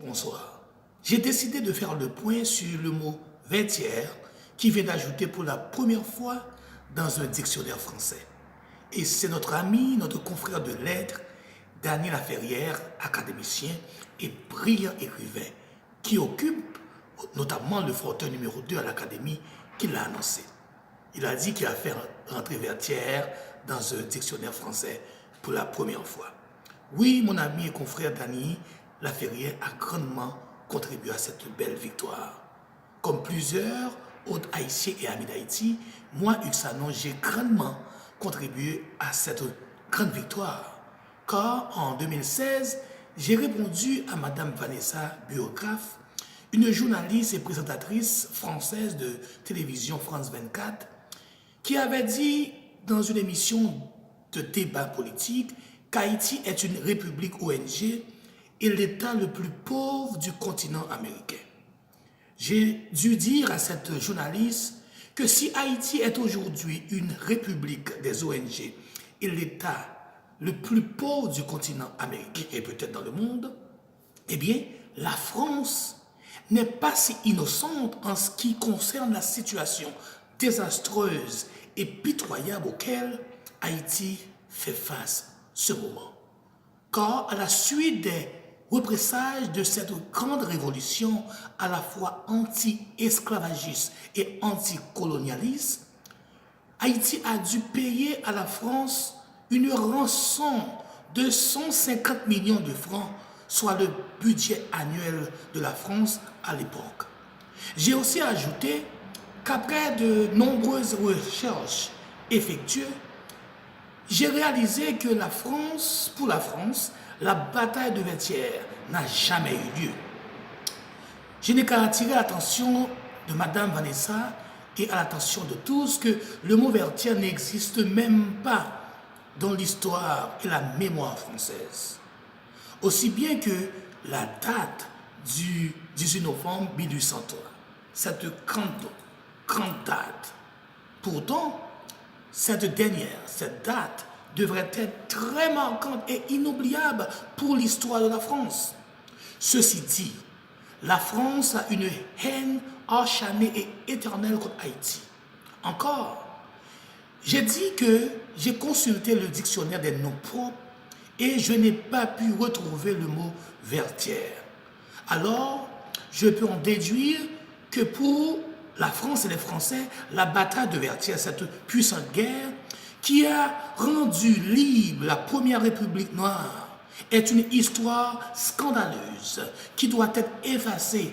Bonsoir. J'ai décidé de faire le point sur le mot vertière qui vient d'ajouter pour la première fois dans un dictionnaire français. Et c'est notre ami, notre confrère de lettres, Daniel Laferrière, académicien et brillant écrivain, qui occupe notamment le fauteuil numéro 2 à l'académie, qui l'a annoncé. Il a dit qu'il a fait rentrer vertière dans un dictionnaire français pour la première fois. Oui, mon ami et confrère Dany Laferrière a grandement contribué à cette belle victoire. Comme plusieurs autres Haïtiens et amis d'Haïti, moi, Uxanon, j'ai grandement contribué à cette grande victoire. Car en 2016, j'ai répondu à Madame Vanessa Biographe, une journaliste et présentatrice française de télévision France 24, qui avait dit dans une émission de débat politique qu'Haïti est une république ONG et l'État le plus pauvre du continent américain. J'ai dû dire à cette journaliste que si Haïti est aujourd'hui une république des ONG et l'État le plus pauvre du continent américain et peut-être dans le monde, eh bien, la France n'est pas si innocente en ce qui concerne la situation désastreuse et pitoyable auquel Haïti fait face ce moment. Car à la suite des représailles de cette grande révolution à la fois anti-esclavagiste et anticolonialiste, Haïti a dû payer à la France une rançon de 150 millions de francs, soit le budget annuel de la France à l'époque. J'ai aussi ajouté qu'après de nombreuses recherches effectuées, j'ai réalisé que pour la France, la bataille de Vertières n'a jamais eu lieu. Je n'ai qu'à attirer l'attention de Madame Vanessa et à l'attention de tous que le mot Vertières n'existe même pas dans l'histoire et la mémoire française. Aussi bien que la date du 18 novembre 1803, cette grande date. Pourtant, cette date devrait être très marquante et inoubliable pour l'histoire de la France. Ceci dit, la France a une haine acharnée et éternelle contre Haïti. Encore, j'ai dit que j'ai consulté le dictionnaire des noms propres et je n'ai pas pu retrouver le mot vertière. Alors, je peux en déduire que pour la France et les Français, la bataille de Vertières, cette puissante guerre qui a rendu libre la première République noire, est une histoire scandaleuse qui doit être effacée,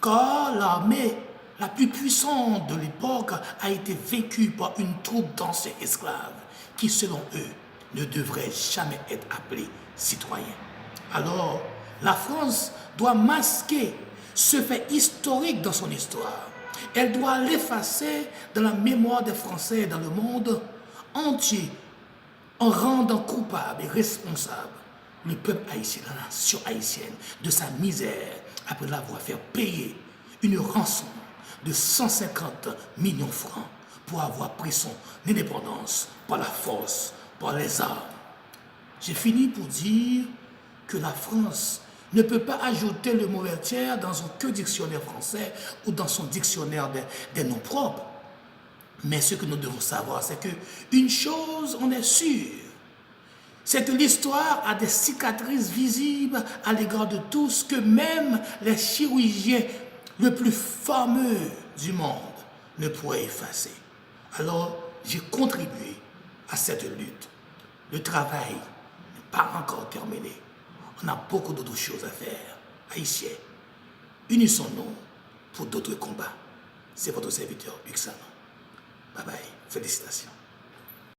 car l'armée la plus puissante de l'époque a été vaincue par une troupe d'anciens esclaves qui, selon eux, ne devraient jamais être appelés citoyens. Alors, la France doit masquer ce fait historique dans son histoire. Elle doit l'effacer dans la mémoire des Français et dans le monde entier en rendant coupable et responsable le peuple haïtien, la nation haïtienne, de sa misère après l'avoir fait payer une rançon de 150 millions de francs pour avoir pris son indépendance par la force, par les armes. J'ai fini pour dire que la France ne peut pas ajouter le mot vertière dans aucun dictionnaire français ou dans son dictionnaire des noms propres. Mais ce que nous devons savoir, c'est qu'une chose, on est sûr, c'est que l'histoire a des cicatrices visibles à l'égard de tous que même les chirurgiens le plus fameux du monde ne pourraient effacer. Alors, j'ai contribué à cette lutte. Le travail n'est pas encore terminé. On a beaucoup d'autres choses à faire. Haïtiens, unissons-nous pour d'autres combats. C'est votre serviteur, Uxanon. Bye bye. Félicitations.